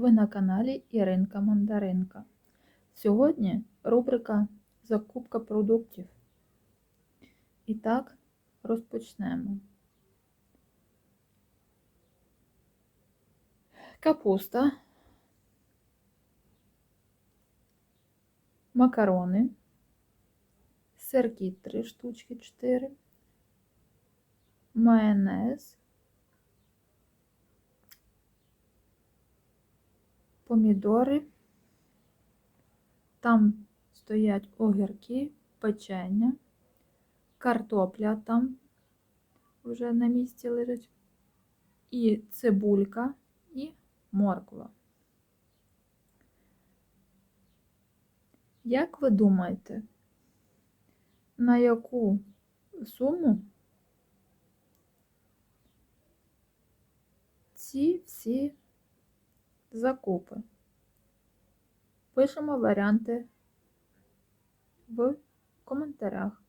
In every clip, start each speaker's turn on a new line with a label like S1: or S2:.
S1: Ви на каналі Іринка Мандаринка. Сьогодні рубрика Закупка продуктів. І так, розпочнемо. Капуста, макарони, сирки 3 штучки 4, майонез, помідори, там стоять огірки, печення, картопля там вже на місці лежить, і цибулька, і морква. Як ви думаєте, на яку суму ці всі закупи? Пишемо варіанти в коментарях.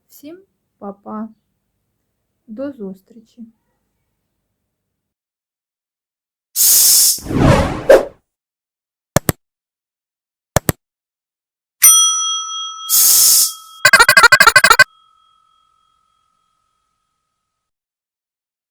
S1: Всім па-па, до зустрічі!